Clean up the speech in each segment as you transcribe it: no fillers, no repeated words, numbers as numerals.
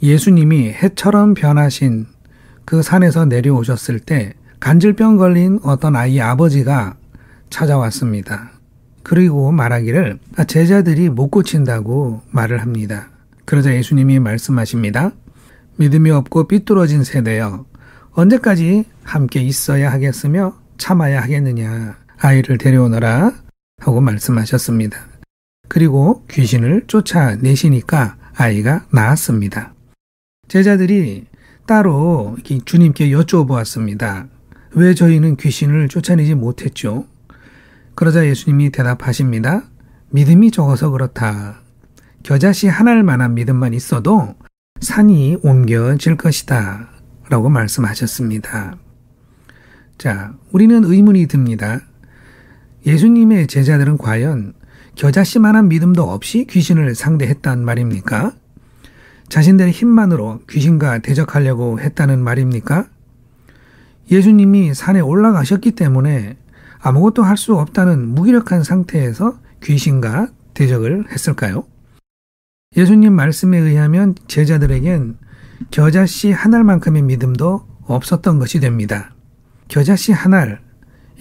예수님이 해처럼 변하신 그 산에서 내려오셨을 때 간질병 걸린 어떤 아이의 아버지가 찾아왔습니다. 그리고 말하기를 제자들이 못 고친다고 말을 합니다. 그러자 예수님이 말씀하십니다. 믿음이 없고 삐뚤어진 세대여, 언제까지 함께 있어야 하겠으며 참아야 하겠느냐. 아이를 데려오너라 하고 말씀하셨습니다. 그리고 귀신을 쫓아내시니까 아이가 나았습니다. 제자들이 따로 주님께 여쭤보았습니다. 왜 저희는 귀신을 쫓아내지 못했죠? 그러자 예수님이 대답하십니다. 믿음이 적어서 그렇다. 겨자씨 하나만한 믿음만 있어도 산이 옮겨질 것이다 라고 말씀하셨습니다. 자, 우리는 의문이 듭니다. 예수님의 제자들은 과연 겨자씨만한 믿음도 없이 귀신을 상대했단 말입니까? 자신들의 힘만으로 귀신과 대적하려고 했다는 말입니까? 예수님이 산에 올라가셨기 때문에 아무것도 할 수 없다는 무기력한 상태에서 귀신과 대적을 했을까요? 예수님 말씀에 의하면 제자들에겐 겨자씨 한 알만큼의 믿음도 없었던 것이 됩니다. 겨자씨 한 알,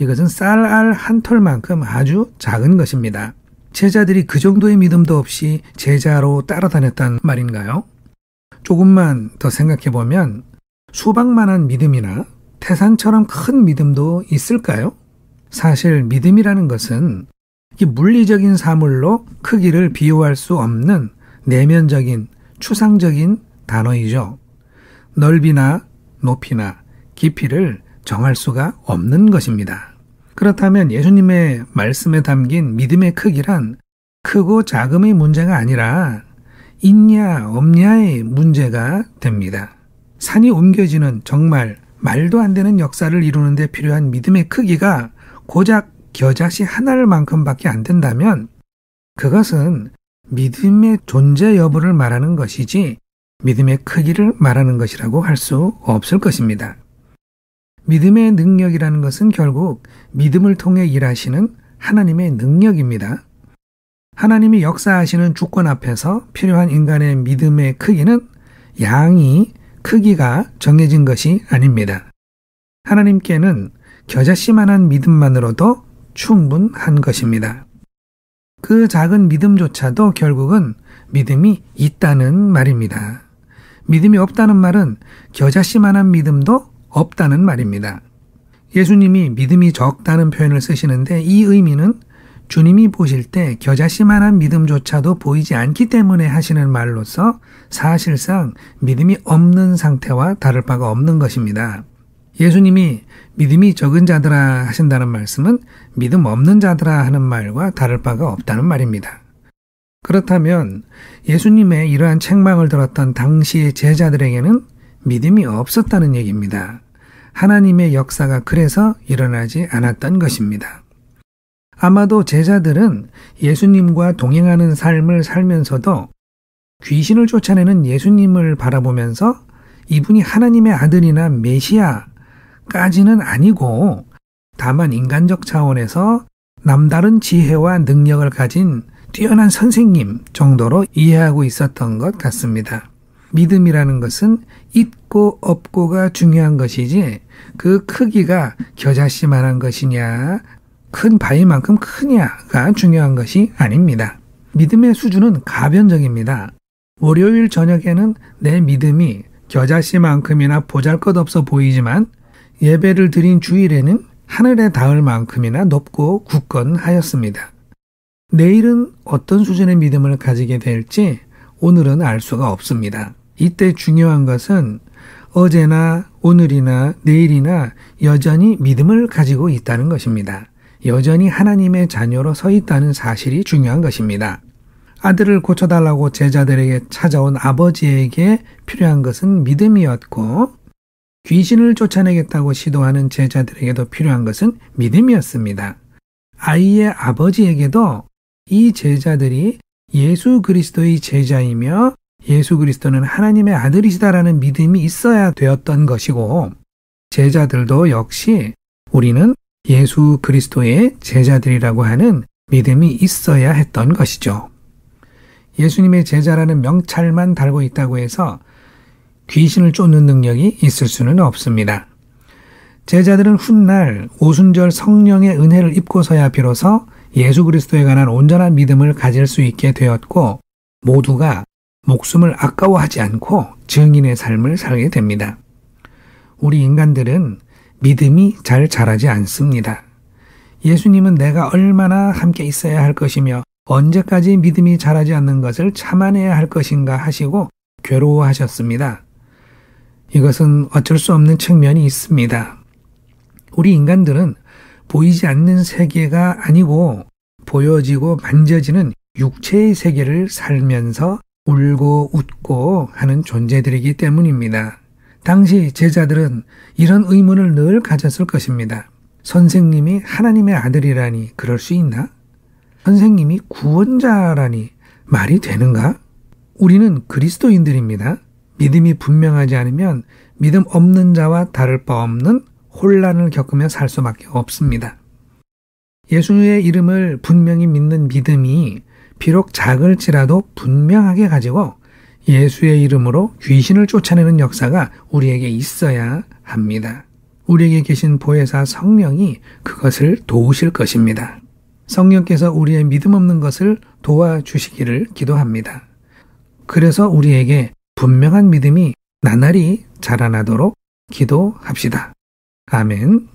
이것은 쌀알 한 톨만큼 아주 작은 것입니다. 제자들이 그 정도의 믿음도 없이 제자로 따라다녔단 말인가요? 조금만 더 생각해보면 수박만한 믿음이나 태산처럼 큰 믿음도 있을까요? 사실 믿음이라는 것은 이 물리적인 사물로 크기를 비유할 수 없는 내면적인 추상적인 단어이죠. 넓이나 높이나 깊이를 정할 수가 없는 것입니다. 그렇다면 예수님의 말씀에 담긴 믿음의 크기란 크고 작음의 문제가 아니라 있냐 없냐의 문제가 됩니다. 산이 옮겨지는 정말 말도 안 되는 역사를 이루는 데 필요한 믿음의 크기가 고작 겨자씨 한 알만큼밖에 안 된다면 그것은 믿음의 존재 여부를 말하는 것이지 믿음의 크기를 말하는 것이라고 할 수 없을 것입니다. 믿음의 능력이라는 것은 결국 믿음을 통해 일하시는 하나님의 능력입니다. 하나님이 역사하시는 주권 앞에서 필요한 인간의 믿음의 크기는 양이 크기가 정해진 것이 아닙니다. 하나님께는 겨자씨만한 믿음만으로도 충분한 것입니다. 그 작은 믿음조차도 결국은 믿음이 있다는 말입니다. 믿음이 없다는 말은 겨자씨만한 믿음도 없다는 말입니다. 예수님이 믿음이 적다는 표현을 쓰시는데 이 의미는 주님이 보실 때 겨자씨만한 믿음조차도 보이지 않기 때문에 하시는 말로서 사실상 믿음이 없는 상태와 다를 바가 없는 것입니다. 예수님이 믿음이 적은 자들아 하신다는 말씀은 믿음 없는 자들아 하는 말과 다를 바가 없다는 말입니다. 그렇다면 예수님의 이러한 책망을 들었던 당시의 제자들에게는 믿음이 없었다는 얘기입니다. 하나님의 역사가 그래서 일어나지 않았던 것입니다. 아마도 제자들은 예수님과 동행하는 삶을 살면서도 귀신을 쫓아내는 예수님을 바라보면서 이분이 하나님의 아들이나 메시아까지는 아니고 다만 인간적 차원에서 남다른 지혜와 능력을 가진 뛰어난 선생님 정도로 이해하고 있었던 것 같습니다. 믿음이라는 것은 있고 없고가 중요한 것이지 그 크기가 겨자씨만한 것이냐 큰 바위만큼 크냐가 중요한 것이 아닙니다. 믿음의 수준은 가변적입니다. 월요일 저녁에는 내 믿음이 겨자씨만큼이나 보잘것없어 보이지만 예배를 드린 주일에는 하늘에 닿을 만큼이나 높고 굳건하였습니다. 내일은 어떤 수준의 믿음을 가지게 될지 오늘은 알 수가 없습니다. 이때 중요한 것은 어제나 오늘이나 내일이나 여전히 믿음을 가지고 있다는 것입니다. 여전히 하나님의 자녀로 서 있다는 사실이 중요한 것입니다. 아들을 고쳐달라고 제자들에게 찾아온 아버지에게 필요한 것은 믿음이었고 귀신을 쫓아내겠다고 시도하는 제자들에게도 필요한 것은 믿음이었습니다. 아이의 아버지에게도 이 제자들이 예수 그리스도의 제자이며 예수 그리스도는 하나님의 아들이시다라는 믿음이 있어야 되었던 것이고 제자들도 역시 우리는 예수 그리스도의 제자들이라고 하는 믿음이 있어야 했던 것이죠. 예수님의 제자라는 명찰만 달고 있다고 해서 귀신을 쫓는 능력이 있을 수는 없습니다. 제자들은 훗날 오순절 성령의 은혜를 입고서야 비로소 예수 그리스도에 관한 온전한 믿음을 가질 수 있게 되었고 모두가 목숨을 아까워하지 않고 증인의 삶을 살게 됩니다. 우리 인간들은 믿음이 잘 자라지 않습니다. 예수님은 내가 얼마나 함께 있어야 할 것이며 언제까지 믿음이 자라지 않는 것을 참아내야 할 것인가 하시고 괴로워하셨습니다. 이것은 어쩔 수 없는 측면이 있습니다. 우리 인간들은 보이지 않는 세계가 아니고 보여지고 만져지는 육체의 세계를 살면서 울고 웃고 하는 존재들이기 때문입니다. 당시 제자들은 이런 의문을 늘 가졌을 것입니다. 선생님이 하나님의 아들이라니 그럴 수 있나? 선생님이 구원자라니 말이 되는가? 우리는 그리스도인들입니다. 믿음이 분명하지 않으면 믿음 없는 자와 다를 바 없는 혼란을 겪으며 살 수밖에 없습니다. 예수의 이름을 분명히 믿는 믿음이 비록 작을지라도 분명하게 가지고 예수의 이름으로 귀신을 쫓아내는 역사가 우리에게 있어야 합니다. 우리에게 계신 보혜사 성령이 그것을 도우실 것입니다. 성령께서 우리의 믿음 없는 것을 도와주시기를 기도합니다. 그래서 우리에게 분명한 믿음이 나날이 자라나도록 기도합시다. 아멘.